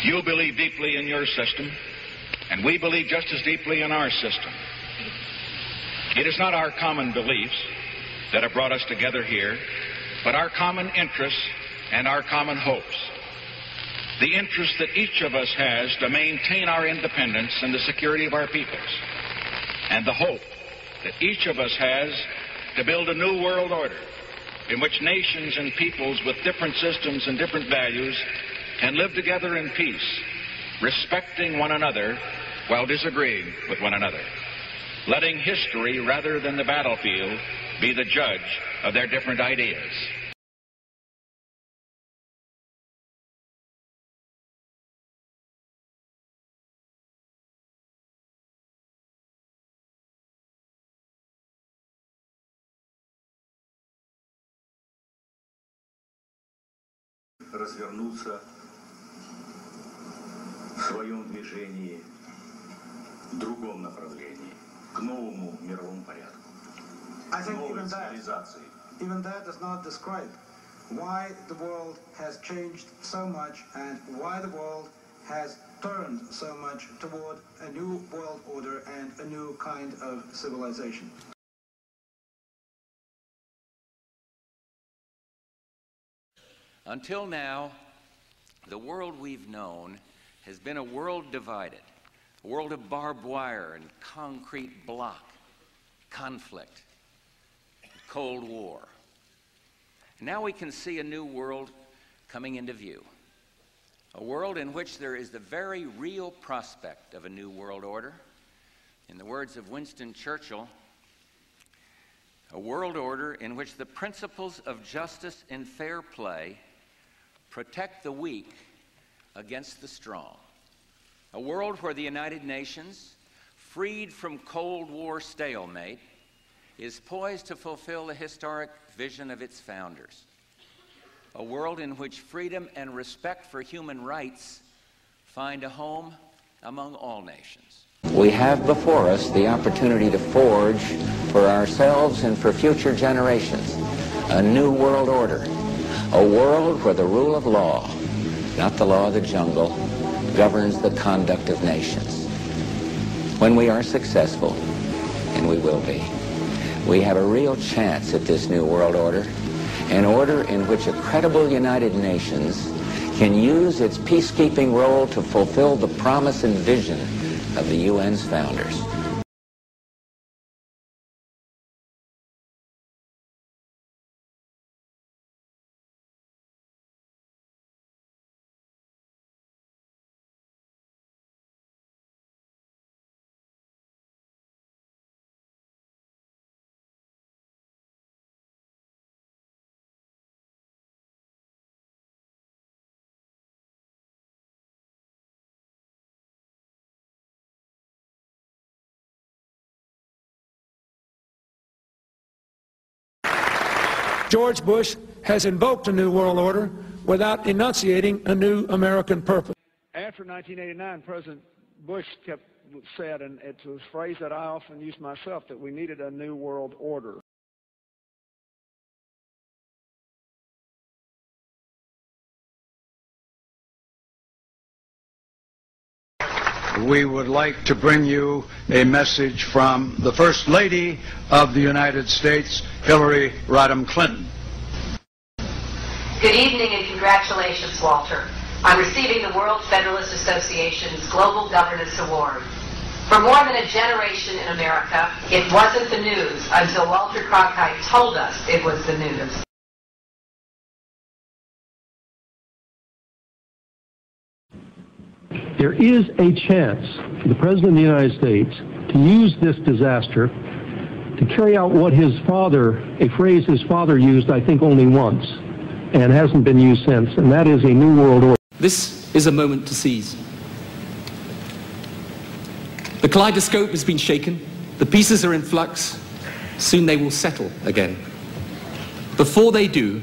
You believe deeply in your system, and we believe just as deeply in our system. It is not our common beliefs that have brought us together here, but our common interests and our common hopes. The interest that each of us has to maintain our independence and the security of our peoples, and the hope that each of us has to build a new world order in which nations and peoples with different systems and different values can live together in peace, respecting one another while disagreeing with one another, letting history rather than the battlefield be the judge of their different ideas. Развернуться в своем движении в другом направлении, к новому мировому порядку, к новой цивилизации. Even that does not describe why the world has changed so much and why the world has turned so much toward a new world order and a new kind of civilization. Until now, the world we've known has been a world divided, a world of barbed wire and concrete block, conflict, Cold War. Now we can see a new world coming into view, a world in which there is the very real prospect of a new world order. In the words of Winston Churchill, a world order in which the principles of justice and fair play protect the weak against the strong. A world where the United Nations, freed from Cold War stalemate, is poised to fulfill the historic vision of its founders. A world in which freedom and respect for human rights find a home among all nations. We have before us the opportunity to forge for ourselves and for future generations a new world order, a world where the rule of law, not the law of the jungle, governs the conduct of nations. When we are successful, and we will be, we have a real chance at this new world order, an order in which a credible United Nations can use its peacekeeping role to fulfill the promise and vision of the UN's founders. George Bush has invoked a new world order without enunciating a new American purpose. After 1989, President Bush said, and it's a phrase that I often use myself, that we needed a new world order. We would like to bring you a message from the First Lady of the United States, Hillary Rodham Clinton. Good evening and congratulations, Walter, on receiving the World Federalist Association's Global Governance Award. For more than a generation in America, it wasn't the news until Walter Cronkite told us it was the news. There is a chance for the President of the United States to use this disaster to carry out what his father, a phrase his father used, I think, only once, and hasn't been used since, and that is a new world order. This is a moment to seize. The kaleidoscope has been shaken, the pieces are in flux, soon they will settle again. Before they do,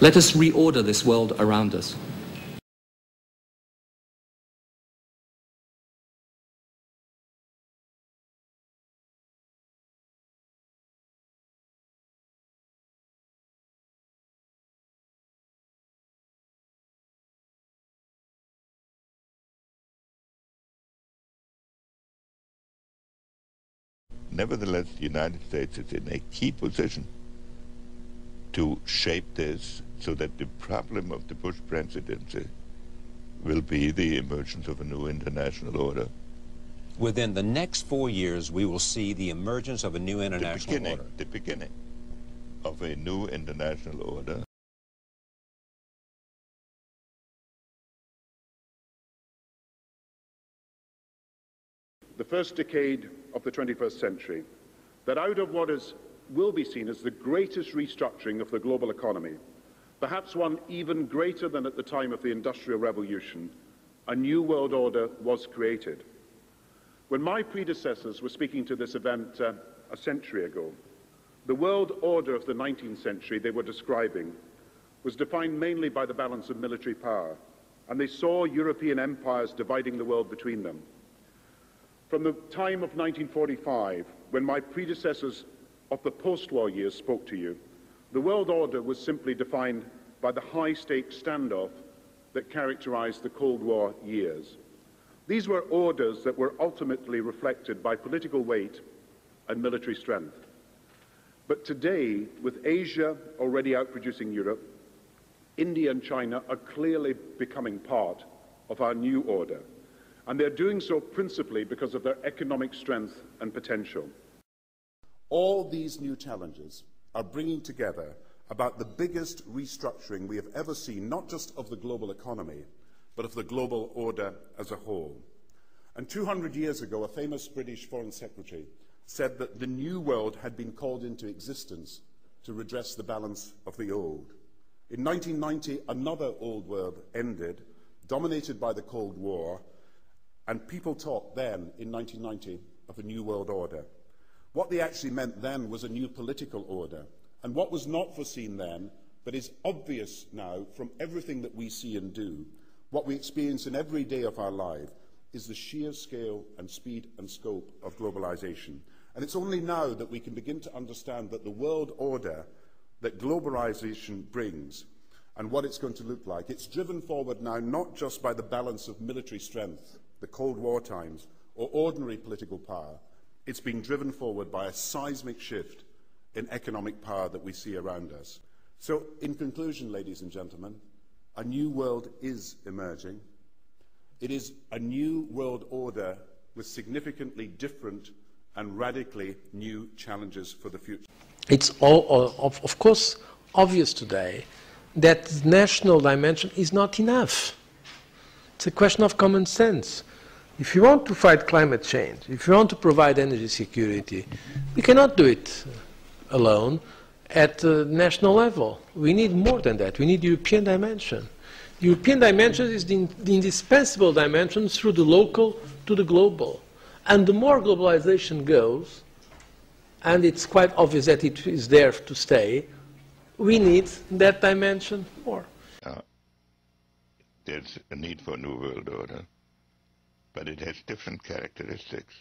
let us reorder this world around us. nevertheless, the United States is in a key position to shape this so that the problem of the Bush presidency will be the emergence of a new international order. Within the next 4 years, we will see the emergence of a new international order. The beginning of a new international order. The first decade of the 21st century, that out of what will be seen as the greatest restructuring of the global economy, perhaps one even greater than at the time of the Industrial Revolution, a new world order was created. When my predecessors were speaking to this event a century ago, the world order of the 19th century they were describing was defined mainly by the balance of military power, and they saw European empires dividing the world between them. From the time of 1945, when my predecessors of the post-war years spoke to you, the world order was simply defined by the high-stakes standoff that characterized the Cold War years. These were orders that were ultimately reflected by political weight and military strength. But today, with Asia already outproducing Europe, India and China are clearly becoming part of our new order. And they're doing so principally because of their economic strength and potential. All these new challenges are bringing together about the biggest restructuring we have ever seen, not just of the global economy, but of the global order as a whole. And 200 years ago, a famous British Foreign Secretary said that the new world had been called into existence to redress the balance of the old. In 1990, another old world ended, dominated by the Cold War, and people talked then, in 1990, of a new world order. What they actually meant then was a new political order. And what was not foreseen then, but is obvious now from everything that we see and do, what we experience in every day of our life, is the sheer scale and speed and scope of globalization. And it's only now that we can begin to understand that the world order that globalization brings and what it's going to look like, it's driven forward now not just by the balance of military strength, the Cold War times, or ordinary political power. It's being driven forward by a seismic shift in economic power that we see around us. So, in conclusion, ladies and gentlemen, a new world is emerging. It is a new world order with significantly different and radically new challenges for the future. It's of course obvious today that the national dimension is not enough. It's a question of common sense. If you want to fight climate change, if you want to provide energy security, we cannot do it alone at the national level. We need more than that. We need the European dimension. The European dimension is the indispensable dimension through the local to the global. And the more globalization goes, and it's quite obvious that it is there to stay, we need that dimension more. There's a need for a new world order, but it has different characteristics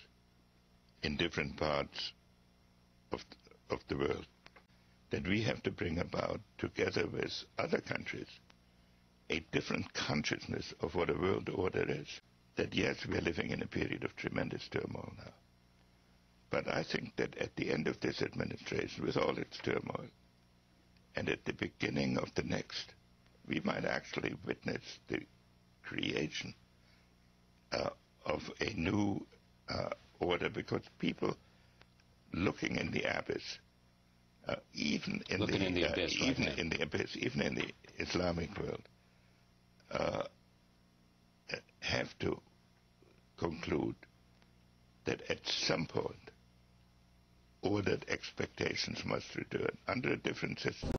in different parts of the world that we have to bring about together with other countries a different consciousness of what a world order is. That yes, we are living in a period of tremendous turmoil now. But I think that at the end of this administration, with all its turmoil, and at the beginning of the next, we might actually witness the creation of a new order, because people looking in the abyss, even in the Islamic world, have to conclude that at some point ordered expectations must return under a different system.